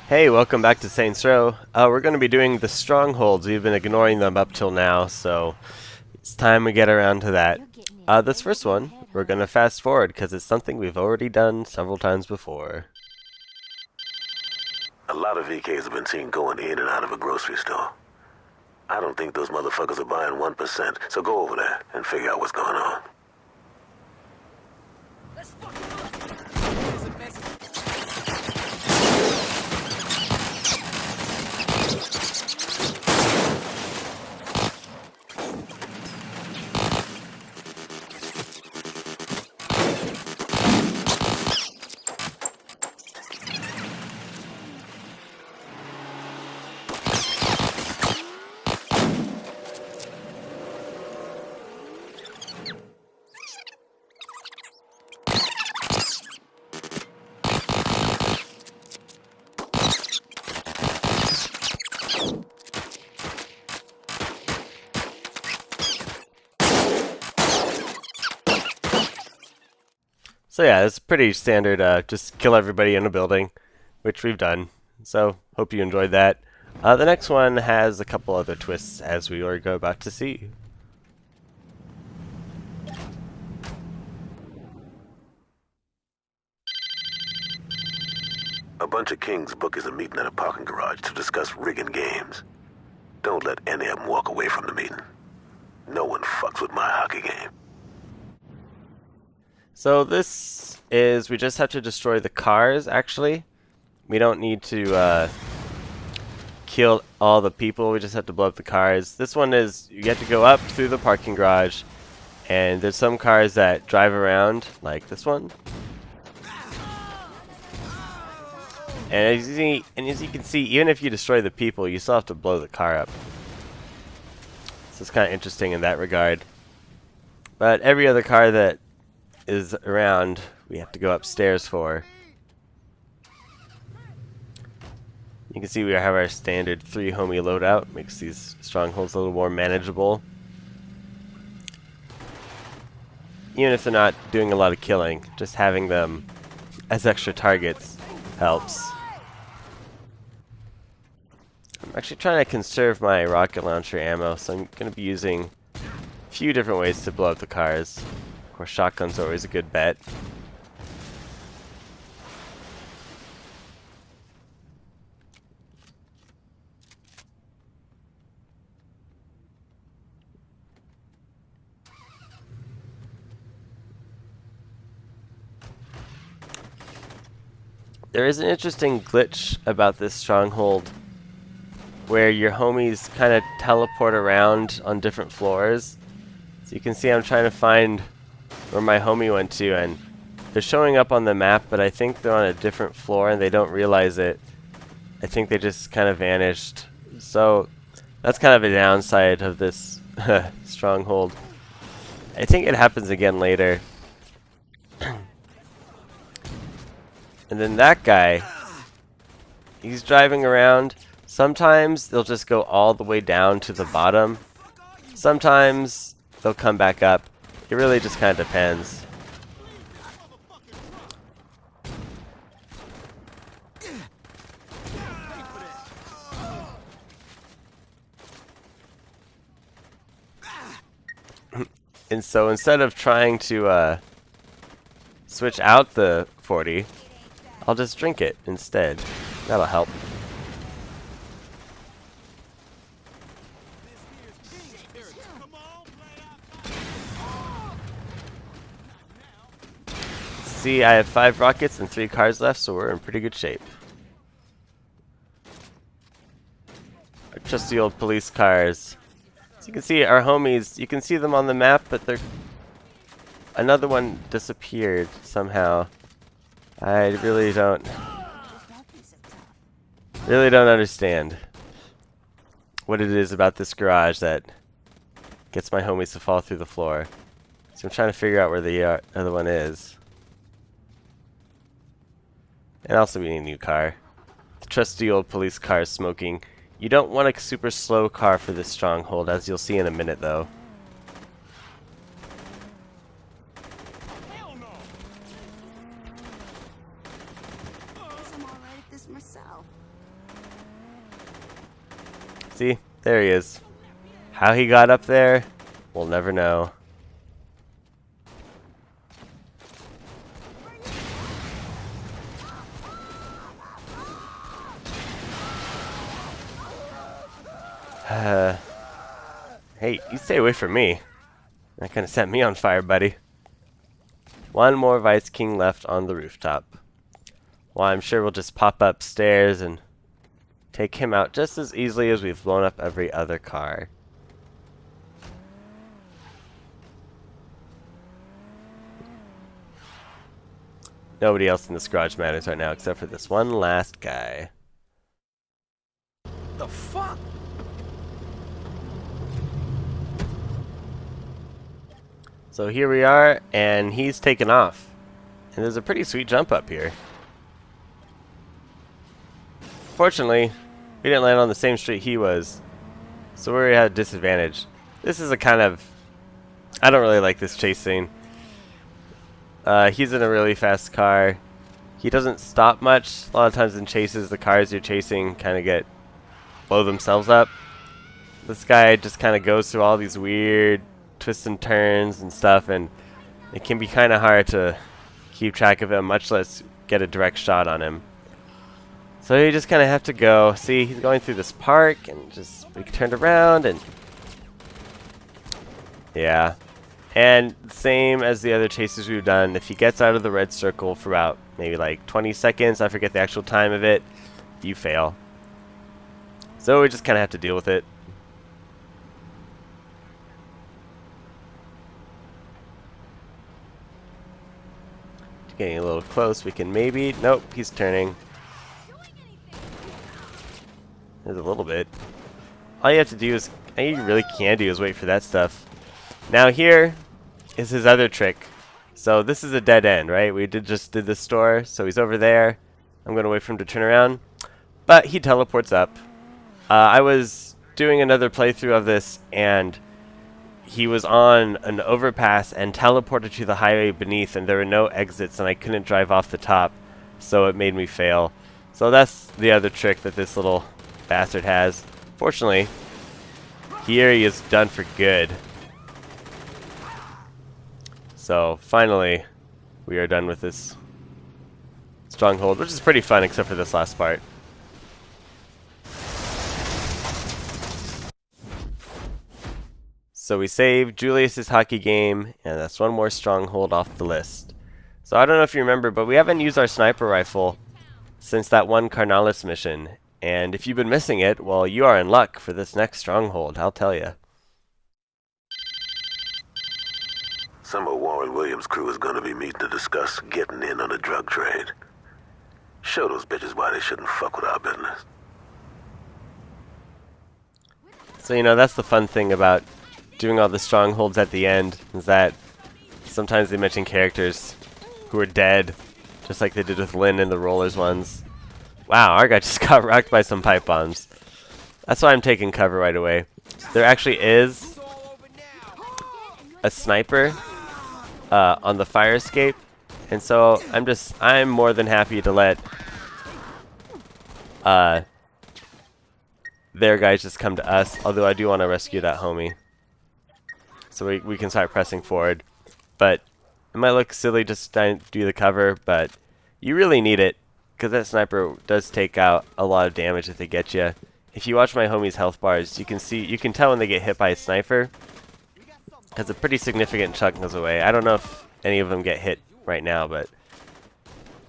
Hey, welcome back to Saints Row. We're going to be doing the strongholds. We've been ignoring them up till now, so it's time we get around to that. This first one, we're going to fast forward because it's something we've already done several times before. A lot of VKs have been seen going in and out of a grocery store. I don't think those motherfuckers are buying 1%, so go over there and figure out what's going on. So yeah, it's pretty standard, just kill everybody in a building, which we've done. So, hope you enjoyed that. The next one has a couple other twists, as we are about to see. A bunch of kings book is a meeting at a parking garage to discuss rigging games. Don't let any of them walk away from the meeting. No one fucks with my hockey game. So this is, we just have to destroy the cars, actually. We don't need to kill all the people, we just have to blow up the cars. This one is, you get to go up through the parking garage, and there's some cars that drive around, like this one. And as you can see, even if you destroy the people, you still have to blow the car up. So it's kind of interesting in that regard. But every other car that is around, we have to go upstairs for. You can see we have our standard 3 homie loadout. Makes these strongholds a little more manageable. Even if they're not doing a lot of killing, just having them as extra targets helps. I'm actually trying to conserve my rocket launcher ammo, so I'm going to be using a few different ways to blow up the cars. Of course, shotguns are always a good bet. There is an interesting glitch about this stronghold where your homies kind of teleport around on different floors. So you can see I'm trying to find where my homie went to, and they're showing up on the map, but I think they're on a different floor and they don't realize it. I think they just kind of vanished. So that's kind of a downside of this stronghold. I think it happens again later. And then that guy, he's driving around. Sometimes they'll just go all the way down to the bottom. Sometimes they'll come back up. It really just kind of depends. And so instead of trying to switch out the 40, I'll just drink it instead. That'll help. See, I have 5 rockets and 3 cars left, so we're in pretty good shape. Our trusty old police cars. So you can see our homies, you can see them on the map, but they're... Another one disappeared somehow. I really don't understand what it is about this garage that gets my homies to fall through the floor. So I'm trying to figure out where the other one is. And also we need a new car. The trusty old police car is smoking. You don't want a super slow car for this stronghold, as you'll see in a minute though. See? There he is. How he got up there, we'll never know. Hey, you stay away from me. That kind of set me on fire, buddy. One more Vice King left on the rooftop. Well, I'm sure we'll just pop upstairs and take him out just as easily as we've blown up every other car. Nobody else in this garage matters right now except for this one last guy. The fuck? So here we are, and he's taken off. And there's a pretty sweet jump up here. Fortunately, we didn't land on the same street he was, so we're at a disadvantage. This is a kind of... I don't really like this chase scene. He's in a really fast car. He doesn't stop much. A lot of times in chases, the cars you're chasing kind of blow themselves up. This guy just kind of goes through all these weird twists and turns and stuff, and it can be kind of hard to keep track of him, much less get a direct shot on him. So you just kind of have to go. See, he's going through this park, and just we turned around, and yeah. And same as the other chases we've done, if he gets out of the red circle for about maybe like 20 seconds, I forget the actual time of it, you fail. So we just kind of have to deal with it. Getting a little close, we can maybe... Nope, he's turning. There's a little bit. All you have to do is... All you really can do is wait for that stuff. Now here is his other trick. So this is a dead end, right? We just did the store, so he's over there. I'm going to wait for him to turn around. But he teleports up. I was doing another playthrough of this, and he was on an overpass and teleported to the highway beneath, and there were no exits, and I couldn't drive off the top, so it made me fail. So that's the other trick that this little bastard has. Fortunately, here he is done for good. So finally, we are done with this stronghold, which is pretty fun except for this last part. So we saved Julius's hockey game, and that's one more stronghold off the list. So I don't know if you remember, but we haven't used our sniper rifle since that one Carnalis mission. And if you've been missing it, well, you are in luck for this next stronghold, I'll tell you. Some of Warren Williams' crew is gonna be meeting to discuss getting in on the drug trade. Show those bitches why they shouldn't fuck with our business. So, you know, that's the fun thing about doing all the strongholds at the end, is that sometimes they mention characters who are dead, just like they did with Lynn in the Rollers ones. Wow, our guy just got rocked by some pipe bombs. That's why I'm taking cover right away. There actually is a sniper on the fire escape, and so I'm more than happy to let their guys just come to us, although I do want to rescue that homie. So we can start pressing forward. But it might look silly just to do the cover, but you really need it, because that sniper does take out a lot of damage if they get you. If you watch my homie's health bars, you can tell when they get hit by a sniper, because a pretty significant chunk goes away. I don't know if any of them get hit right now, but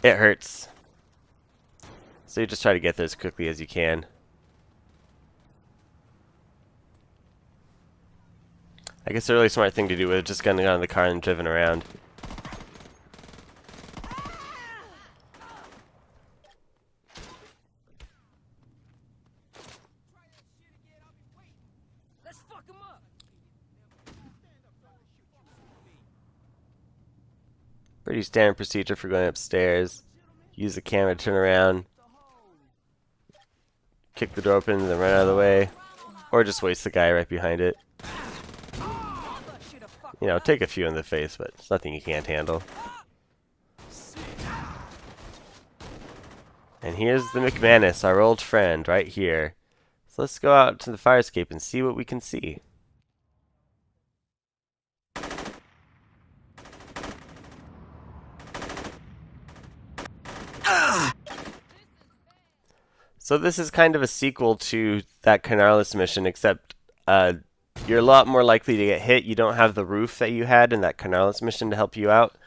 it hurts. So you just try to get there as quickly as you can. I guess the really smart thing to do is just getting out of the car and driven around. Pretty standard procedure for going upstairs. Use the camera to turn around, kick the door open and then run out of the way, or just waste the guy right behind it. You know, take a few in the face, but it's nothing you can't handle. And here's the McManus, our old friend, right here. So let's go out to the fire escape and see what we can see. So this is kind of a sequel to that Canarlis mission, except you're a lot more likely to get hit. You don't have the roof that you had in that Canarlis mission to help you out.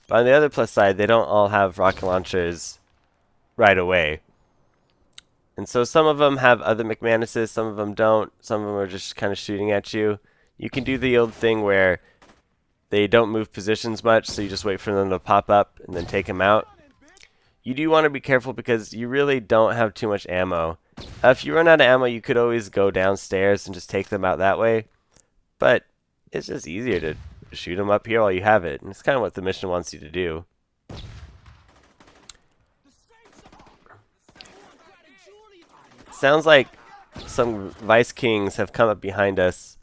But on the other plus side, they don't all have rocket launchers right away. And so some of them have other McManuses, some of them don't. Some of them are just kind of shooting at you. You can do the old thing where they don't move positions much, so you just wait for them to pop up and then take them out. You do want to be careful because you really don't have too much ammo. If you run out of ammo, you could always go downstairs and just take them out that way. But it's just easier to shoot them up here while you have it. And it's kind of what the mission wants you to do. Sounds like some Vice Kings have come up behind us.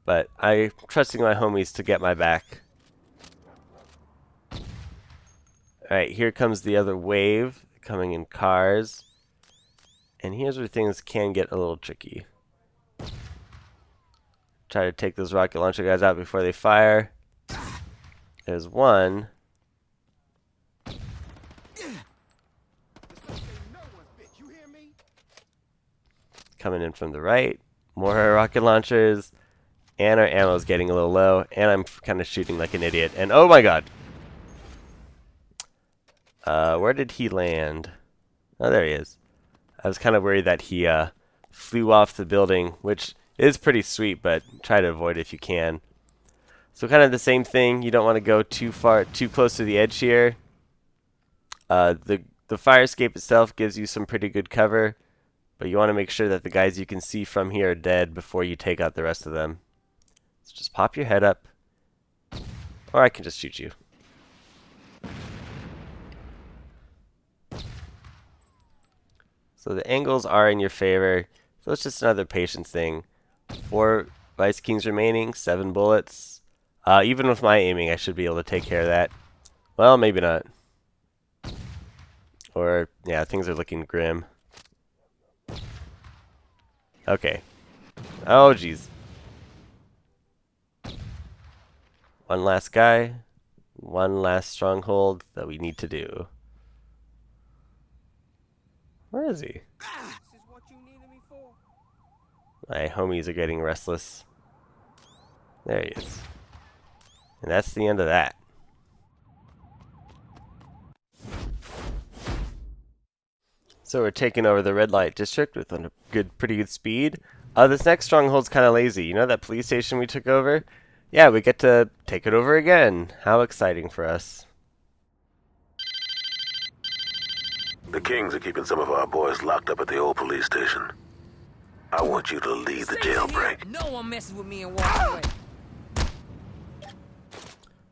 But I'm trusting my homies to get my back. Alright, here comes the other wave, coming in cars. And here's where things can get a little tricky. Try to take those rocket launcher guys out before they fire. There's one. Coming in from the right. More rocket launchers. And our ammo's getting a little low. And I'm kind of shooting like an idiot. And oh my god! Where did he land? Oh, there he is. I was kind of worried that he flew off the building, which is pretty sweet, but try to avoid it if you can. So kind of the same thing. You don't want to go too close to the edge here. The fire escape itself gives you some pretty good cover, but you want to make sure that the guys you can see from here are dead before you take out the rest of them. So just pop your head up, or I can just shoot you. So the angles are in your favor. So it's just another patience thing. 4 Vice Kings remaining, 7 bullets. Even with my aiming, I should be able to take care of that. Well, maybe not. Or, yeah, things are looking grim. Okay. Oh, jeez. One last guy. One last stronghold that we need to do. Where is he? My homies are getting restless. There he is. And that's the end of that. So we're taking over the red light district with a pretty good speed. This next stronghold's kind of lazy. You know that police station we took over? Yeah, we get to take it over again. How exciting for us. The Kings are keeping some of our boys locked up at the old police station. I want you to lead the jailbreak. No one messes with me and walk away.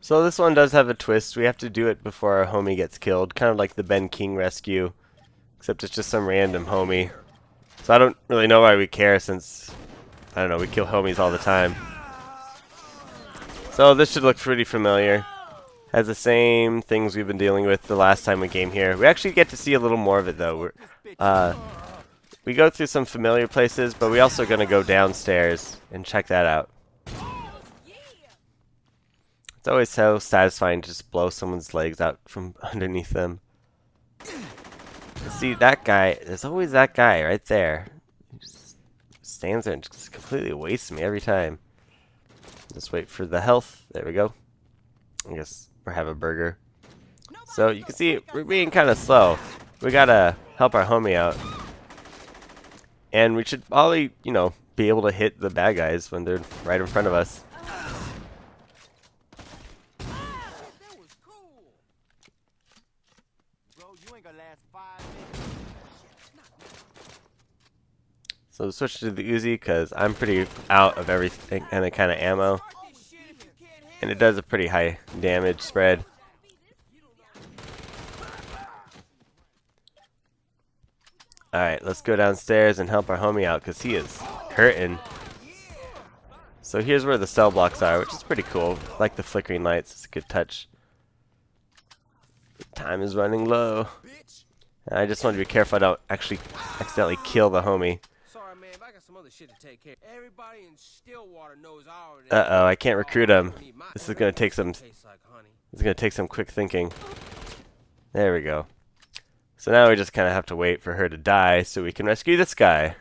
So this one does have a twist. We have to do it before our homie gets killed. Kind of like the Ben King rescue. Except it's just some random homie. So I don't really know why we care since, I don't know, we kill homies all the time. So this should look pretty familiar. Has the same things we've been dealing with the last time we came here. We actually get to see a little more of it though. We go through some familiar places, but we also going to go downstairs and check that out. It's always so satisfying to just blow someone's legs out from underneath them. See, that guy, there's always that guy right there. He just stands there and just completely wastes me every time. Just wait for the health. There we go. I guess we'll have a burger. So you can see we're being kind of slow. We gotta help our homie out. And we should probably, you know, be able to hit the bad guys when they're right in front of us. So switch to the Uzi because I'm pretty out of everything and the kind of ammo. And it does a pretty high damage spread. Alright, let's go downstairs and help our homie out because he is hurting. So here's where the cell blocks are, which is pretty cool. I like the flickering lights, it's a good touch. Time is running low. And I just want to be careful I don't actually accidentally kill the homie. man, but I got some other shit to take care of. Everybody in Stillwater knows I already. Uh-oh, I can't recruit him. This is gonna take some. Tastes like honey. It's gonna take some quick thinking. There we go. So now we just kind of have to wait for her to die so we can rescue this guy.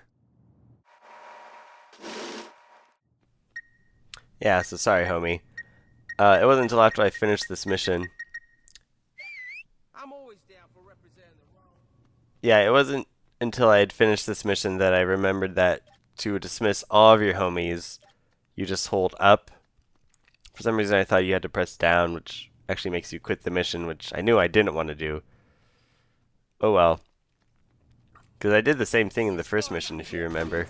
Yeah, so sorry, homie. It wasn't until after I finished this mission. I'm always down for representing the wrong. Yeah, it wasn't until I had finished this mission that I remembered that to dismiss all of your homies, you just hold up. For some reason I thought you had to press down, which actually makes you quit the mission, which I knew I didn't want to do. Oh well. Because I did the same thing in the first mission, if you remember.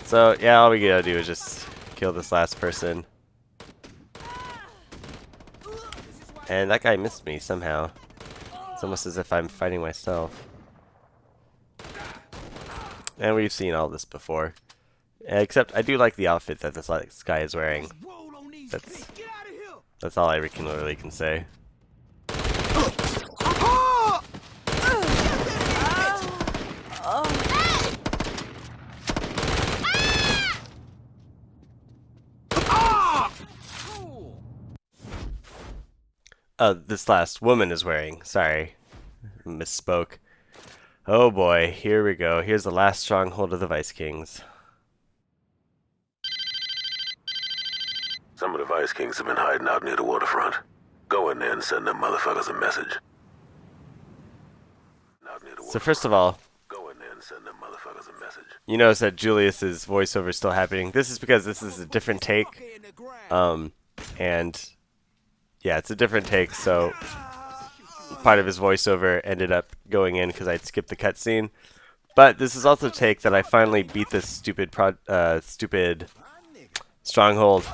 So, yeah, all we gotta do is just kill this last person. And that guy missed me somehow. It's almost as if I'm fighting myself. And we've seen all this before. Except I do like the outfit that this guy is wearing. That's all I really can say. This last woman is wearing. Sorry. Misspoke. Oh boy, here we go. Here's the last stronghold of the Vice Kings. Some of the Vice Kings have been hiding out near the waterfront. Go in there and send them motherfuckers a message. So first of all, Go in there and send them motherfuckers a message. you notice that Julius's voiceover is still happening. This is because this is a different take. And yeah, it's a different take, so part of his voiceover ended up going in because I'd skipped the cutscene. But this is also a take that I finally beat this stupid stronghold.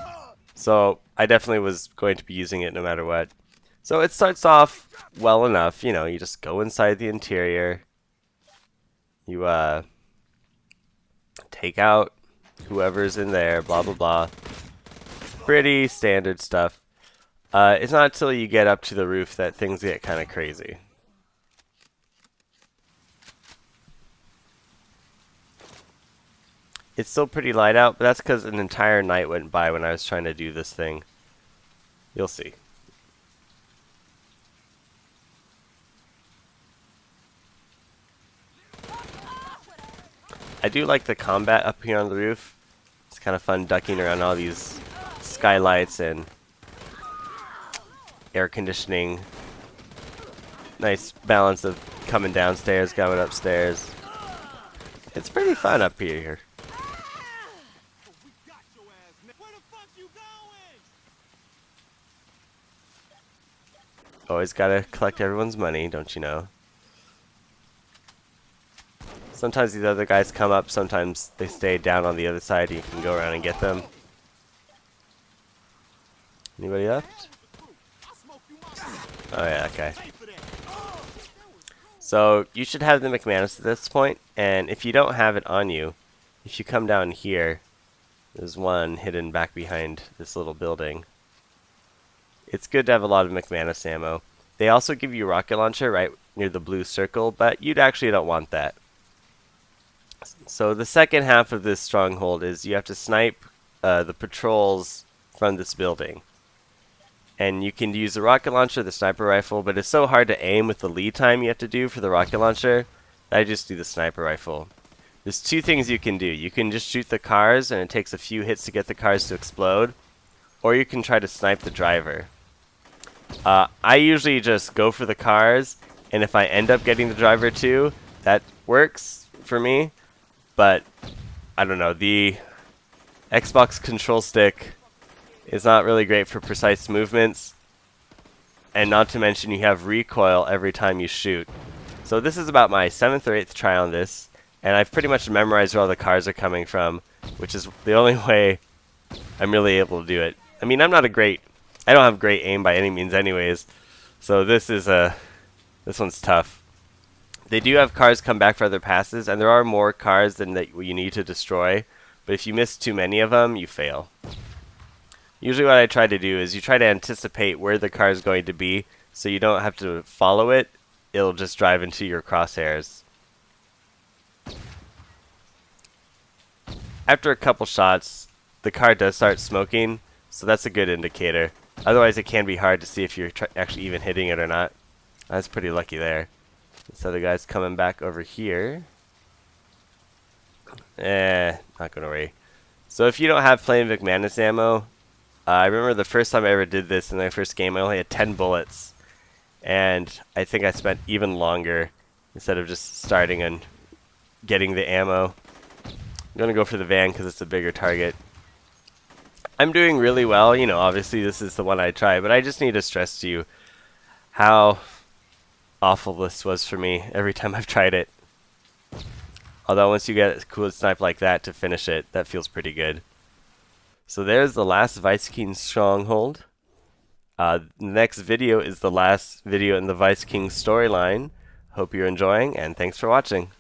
So I definitely was going to be using it no matter what. So it starts off well enough, you know, you just go inside the interior. You take out whoever's in there, blah blah blah. Pretty standard stuff. It's not until you get up to the roof that things get kind of crazy. It's still pretty light out, but that's because an entire night went by when I was trying to do this thing. You'll see. I do like the combat up here on the roof. It's kind of fun ducking around all these skylights and air conditioning. Nice balance of coming downstairs, going upstairs. It's pretty fun up here. Always gotta collect everyone's money, don't you know? Sometimes these other guys come up, sometimes they stay down on the other side and you can go around and get them. Anybody left? Oh yeah, okay. So you should have the McManus at this point, and if you don't have it on you, if you come down here, there's one hidden back behind this little building. It's good to have a lot of McManus ammo. They also give you a rocket launcher right near the blue circle, but you actually don't want that. So the second half of this stronghold is you have to snipe the patrols from this building. And you can use the rocket launcher, the sniper rifle, but it's so hard to aim with the lead time you have to do for the rocket launcher that I just do the sniper rifle. There's two things you can do. You can just shoot the cars and it takes a few hits to get the cars to explode, or you can try to snipe the driver. I usually just go for the cars, and if I end up getting the driver too, that works for me. But I don't know, the Xbox control stick is not really great for precise movements, and not to mention you have recoil every time you shoot. So this is about my 7th or 8th try on this, and I've pretty much memorized where all the cars are coming from, which is the only way I'm really able to do it. I mean, I don't have great aim by any means anyways, so this one's tough. They do have cars come back for other passes, and there are more cars than that you need to destroy, but if you miss too many of them, you fail. Usually what I try to do is you try to anticipate where the car is going to be, so you don't have to follow it, it'll just drive into your crosshairs. after a couple shots, the car does start smoking, so that's a good indicator. Otherwise, it can be hard to see if you're actually even hitting it or not. That's pretty lucky there. This other guy's coming back over here. Not gonna worry. So if you don't have plain McManus ammo, I remember the first time I ever did this in my first game, I only had 10 bullets. And I think I spent even longer instead of just starting and getting the ammo. I'm gonna go for the van because it's a bigger target. I'm doing really well, you know, obviously this is the one I try, but I just need to stress to you how awful this was for me every time I've tried it. Although once you get a cool snipe like that to finish it, that feels pretty good. So there's the last Vice King stronghold. The next video is the last video in the Vice King storyline. Hope you're enjoying, and thanks for watching.